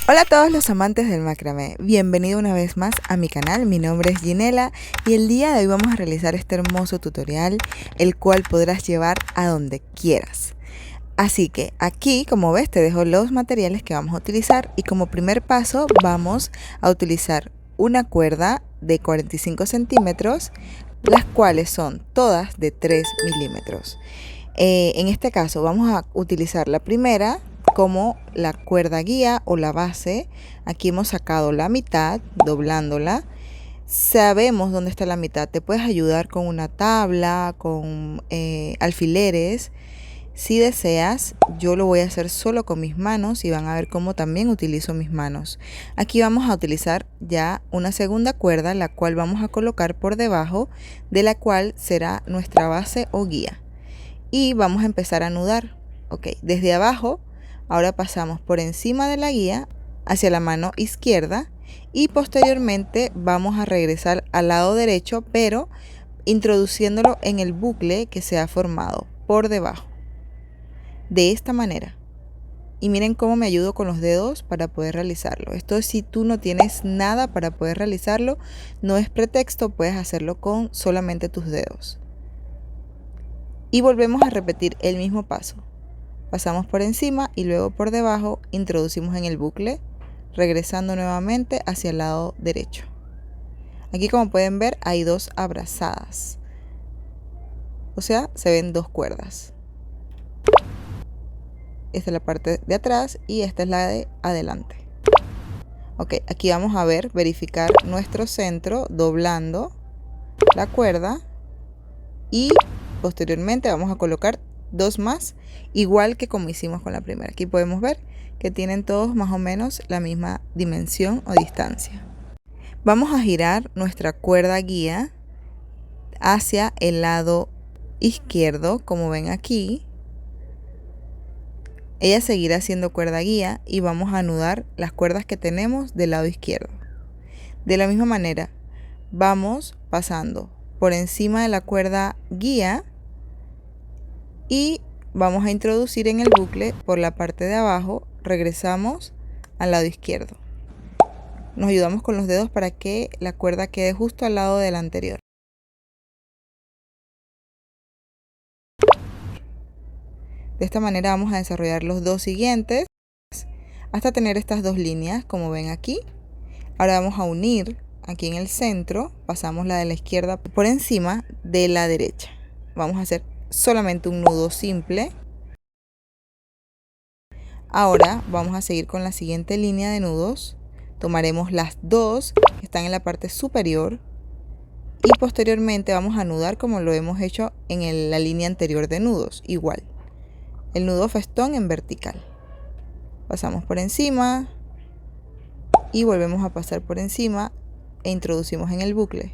Hola a todos los amantes del macramé, bienvenido una vez más a mi canal. Mi nombre es Ginela y el día de hoy vamos a realizar este hermoso tutorial, el cual podrás llevar a donde quieras. Así que aquí, como ves, te dejo los materiales que vamos a utilizar y como primer paso vamos a utilizar una cuerda de 45 centímetros, las cuales son todas de 3 milímetros. En este caso vamos a utilizar la primera como la cuerda guía o la base. Aquí hemos sacado la mitad doblándola. Sabemos dónde está la mitad. Te puedes ayudar con una tabla, con alfileres. Si deseas, yo lo voy a hacer solo con mis manos y van a ver cómo también utilizo mis manos. Aquí vamos a utilizar ya una segunda cuerda, la cual vamos a colocar por debajo, de la cual será nuestra base o guía. Y vamos a empezar a anudar. Ok, desde abajo, ahora pasamos por encima de la guía hacia la mano izquierda y posteriormente vamos a regresar al lado derecho, pero introduciéndolo en el bucle que se ha formado por debajo. De esta manera. Y miren cómo me ayudo con los dedos para poder realizarlo. Esto si tú no tienes nada para poder realizarlo, no es pretexto, puedes hacerlo con solamente tus dedos. Y volvemos a repetir el mismo paso. Pasamos por encima y luego por debajo introducimos en el bucle, regresando nuevamente hacia el lado derecho. Aquí, como pueden ver, hay dos abrazadas. O sea, se ven dos cuerdas. Esta es la parte de atrás y esta es la de adelante. Ok, aquí vamos a verificar nuestro centro doblando la cuerda y posteriormente vamos a colocar dos más, igual que como hicimos con la primera. Aquí podemos ver que tienen todos más o menos la misma dimensión o distancia. Vamos a girar nuestra cuerda guía hacia el lado izquierdo, como ven aquí. Ella seguirá siendo cuerda guía y vamos a anudar las cuerdas que tenemos del lado izquierdo. De la misma manera, vamos pasando por encima de la cuerda guía y vamos a introducir en el bucle por la parte de abajo. Regresamos al lado izquierdo. Nos ayudamos con los dedos para que la cuerda quede justo al lado de la anterior. De esta manera vamos a desarrollar los dos siguientes hasta tener estas dos líneas, como ven aquí. Ahora vamos a unir aquí en el centro, pasamos la de la izquierda por encima de la derecha. Vamos a hacer solamente un nudo simple. Ahora vamos a seguir con la siguiente línea de nudos. Tomaremos las dos que están en la parte superior y posteriormente vamos a anudar como lo hemos hecho en la línea anterior de nudos, igual. El nudo festón en vertical. Pasamos por encima y volvemos a pasar por encima e introducimos en el bucle.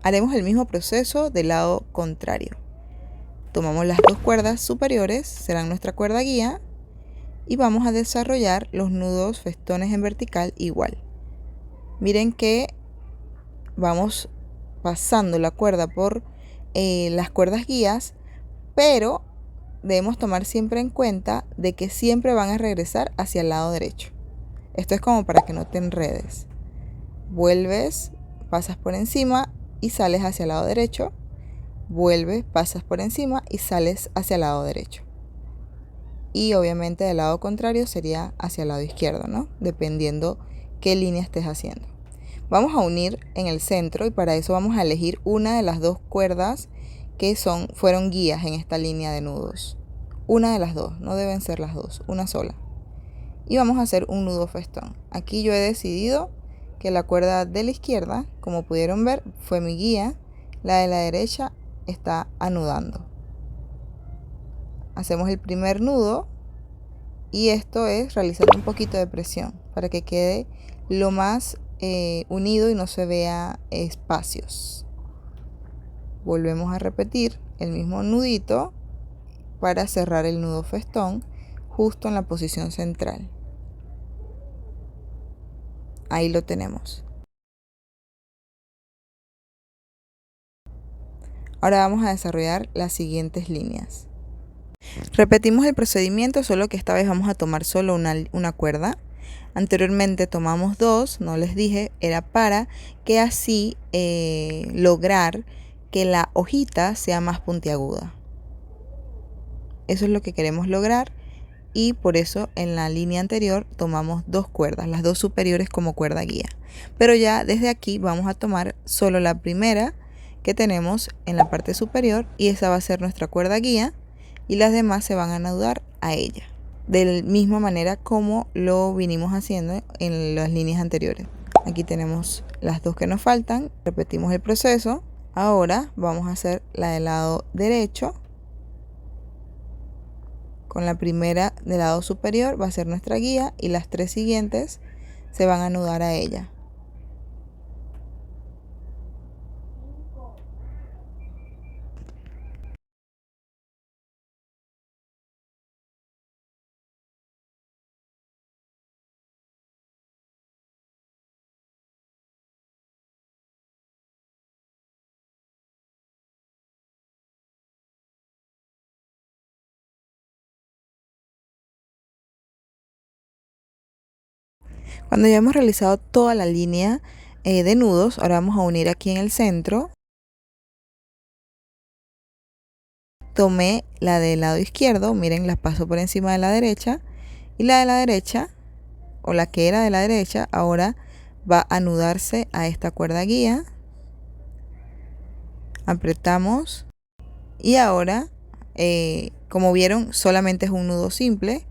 Haremos el mismo proceso del lado contrario. Tomamos las dos cuerdas superiores, serán nuestra cuerda guía, y vamos a desarrollar los nudos festones en vertical igual. Miren que vamos pasando la cuerda por las cuerdas guías, pero debemos tomar siempre en cuenta de que siempre van a regresar hacia el lado derecho. Esto es como para que no te enredes. Vuelves, pasas por encima y sales hacia el lado derecho. Vuelves, pasas por encima y sales hacia el lado derecho. Y obviamente del lado contrario sería hacia el lado izquierdo, ¿no? Dependiendo qué línea estés haciendo. Vamos a unir en el centro y para eso vamos a elegir una de las dos cuerdas que fueron guías en esta línea de nudos. Una de las dos, no deben ser las dos, una sola. Y vamos a hacer un nudo festón. Aquí yo he decidido que la cuerda de la izquierda, como pudieron ver, fue mi guía. La de la derecha está anudando. Hacemos el primer nudo y esto es realizar un poquito de presión para que quede lo más unido y no se vea espacios. Volvemos a repetir el mismo nudito para cerrar el nudo festón justo en la posición central. Ahí lo tenemos. Ahora vamos a desarrollar las siguientes líneas. Repetimos el procedimiento, solo que esta vez vamos a tomar solo una cuerda. Anteriormente tomamos 2, no les dije, era para que así lograr que la hojita sea más puntiaguda. Eso es lo que queremos lograr y por eso en la línea anterior tomamos 2 cuerdas, las 2 superiores como cuerda guía. Pero ya desde aquí vamos a tomar solo la primera que tenemos en la parte superior y esa va a ser nuestra cuerda guía y las demás se van a anudar a ella. De la misma manera como lo vinimos haciendo en las líneas anteriores. Aquí tenemos las 2 que nos faltan, repetimos el proceso. Ahora vamos a hacer la del lado derecho. Con la primera del lado superior va a ser nuestra guía y las 3 siguientes se van a anudar a ella. Cuando ya hemos realizado toda la línea de nudos, ahora vamos a unir aquí en el centro. Tomé la del lado izquierdo, miren, la paso por encima de la derecha y la de la derecha, o la que era de la derecha, ahora va a anudarse a esta cuerda guía. Apretamos y ahora, como vieron, solamente es un nudo simple.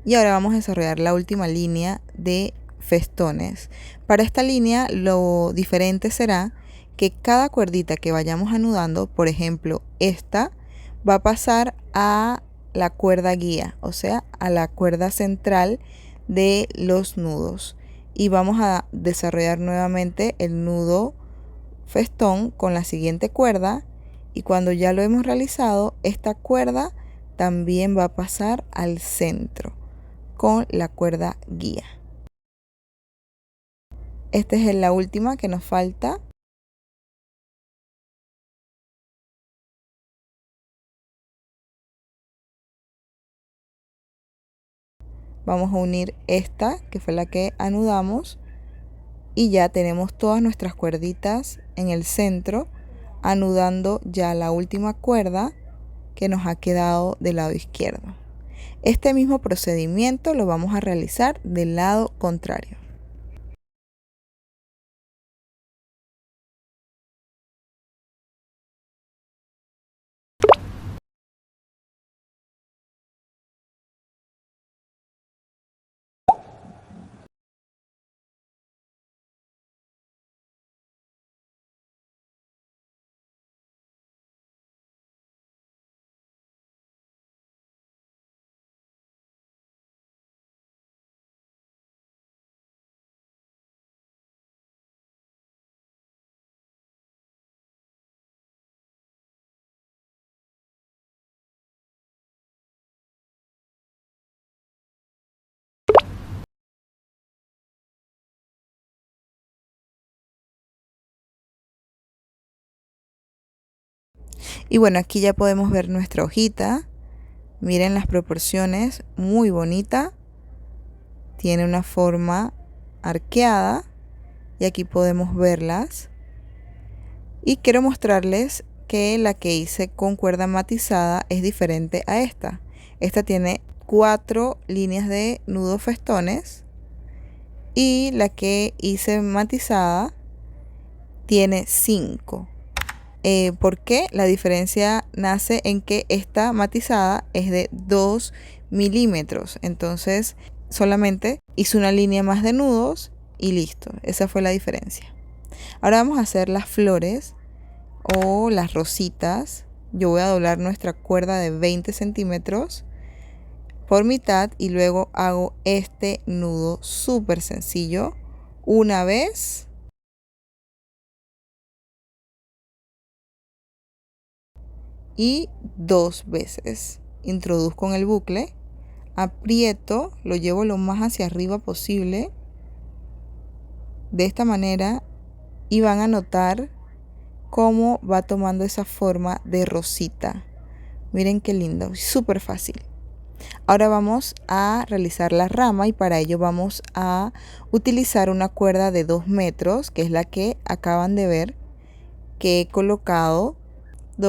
Y ahora vamos a desarrollar la última línea de festones. Para esta línea lo diferente será que cada cuerdita que vayamos anudando, por ejemplo esta, va a pasar a la cuerda guía, o sea, a la cuerda central de los nudos. Y vamos a desarrollar nuevamente el nudo festón con la siguiente cuerda. Y cuando ya lo hemos realizado, esta cuerda también va a pasar al centro con la cuerda guía. Esta es la última que nos falta. Vamos a unir esta que fue la que anudamos y ya tenemos todas nuestras cuerditas en el centro, anudando ya la última cuerda que nos ha quedado del lado izquierdo. Este mismo procedimiento lo vamos a realizar del lado contrario. Y bueno, aquí ya podemos ver nuestra hojita. Miren las proporciones, muy bonita. Tiene una forma arqueada y aquí podemos verlas. Y quiero mostrarles que la que hice con cuerda matizada es diferente a esta. Esta tiene 4 líneas de nudos festones y la que hice matizada tiene 5. ¿Por qué? La diferencia nace en que esta matizada es de 2 milímetros. Entonces solamente hice una línea más de nudos y listo. Esa fue la diferencia. Ahora vamos a hacer las flores o las rositas. Yo voy a doblar nuestra cuerda de 20 centímetros por mitad y luego hago este nudo súper sencillo una vez y 2 veces. Introduzco en el bucle, aprieto, lo llevo lo más hacia arriba posible de esta manera y van a notar cómo va tomando esa forma de rosita. Miren qué lindo, súper fácil. Ahora vamos a realizar la rama y para ello vamos a utilizar una cuerda de 2 metros, que es la que acaban de ver que he colocado.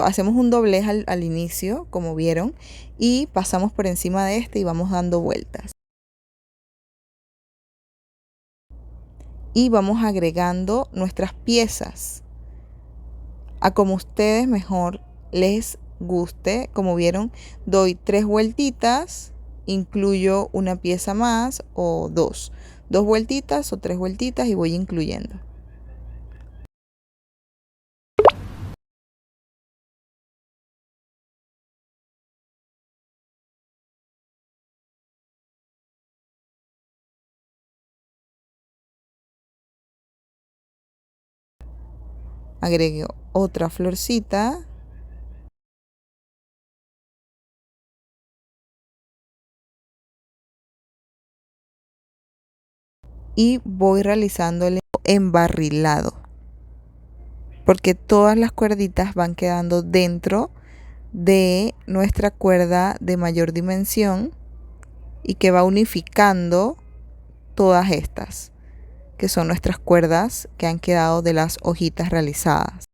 Hacemos un doblez al inicio, como vieron, y pasamos por encima de este y vamos dando vueltas. Y vamos agregando nuestras piezas a como ustedes mejor les guste. Como vieron, doy 3 vueltitas, incluyo una pieza más o dos vueltitas o 3 vueltitas y voy incluyendo. Agrego otra florcita. Y voy realizando el embarrilado, porque todas las cuerditas van quedando dentro de nuestra cuerda de mayor dimensión y que va unificando todas estas, que son nuestras cuerdas que han quedado de las hojitas realizadas.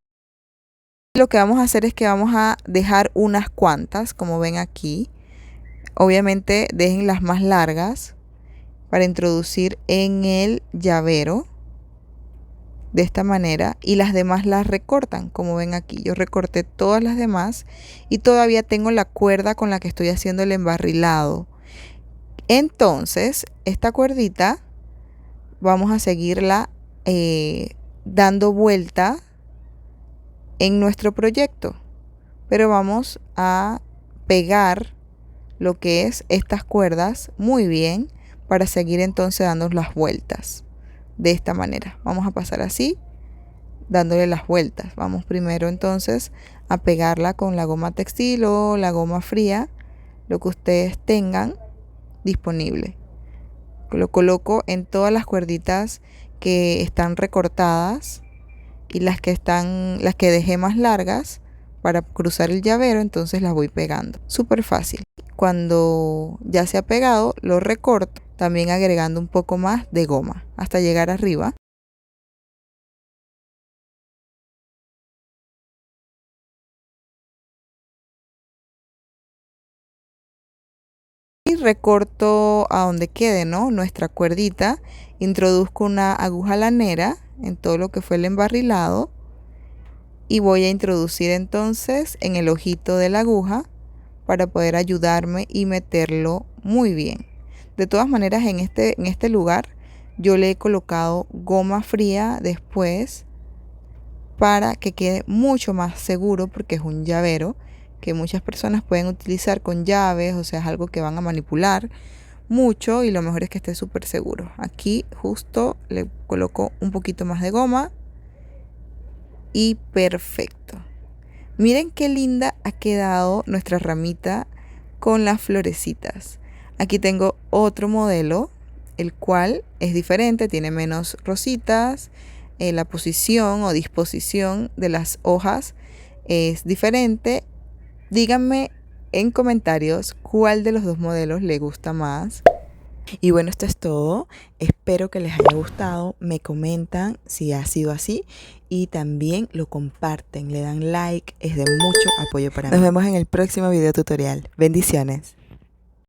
Lo que vamos a hacer es que vamos a dejar unas cuantas, como ven aquí. Obviamente dejen las más largas para introducir en el llavero de esta manera, y las demás las recortan, como ven aquí. Yo recorté todas las demás y todavía tengo la cuerda con la que estoy haciendo el embarrilado. Entonces esta cuerdita vamos a seguirla dando vuelta en nuestro proyecto, pero vamos a pegar lo que es estas cuerdas muy bien para seguir entonces dando las vueltas de esta manera. Vamos a pasar así, dándole las vueltas. Vamos primero entonces a pegarla con la goma textil o la goma fría, lo que ustedes tengan disponible. Lo coloco en todas las cuerditas que están recortadas y las que dejé más largas para cruzar el llavero, entonces las voy pegando. Súper fácil. Cuando ya se ha pegado, lo recorto, también agregando un poco más de goma hasta llegar arriba. Y recorto a donde quede, ¿no?, nuestra cuerdita. Introduzco una aguja lanera en todo lo que fue el embarrilado y voy a introducir entonces en el ojito de la aguja para poder ayudarme y meterlo muy bien. De todas maneras, en este lugar yo le he colocado goma fría después para que quede mucho más seguro, porque es un llavero que muchas personas pueden utilizar con llaves, o sea, es algo que van a manipular mucho y lo mejor es que esté súper seguro. Aquí justo le coloco un poquito más de goma y perfecto. Miren qué linda ha quedado nuestra ramita con las florecitas. Aquí tengo otro modelo, el cual es diferente, tiene menos rositas. La posición o disposición de las hojas es diferente. Díganme en comentarios cuál de los dos modelos les gusta más. Y bueno, esto es todo. Espero que les haya gustado. Me comentan si ha sido así y también lo comparten, le dan like. Es de mucho apoyo para mí. Nos vemos en el próximo video tutorial. Bendiciones.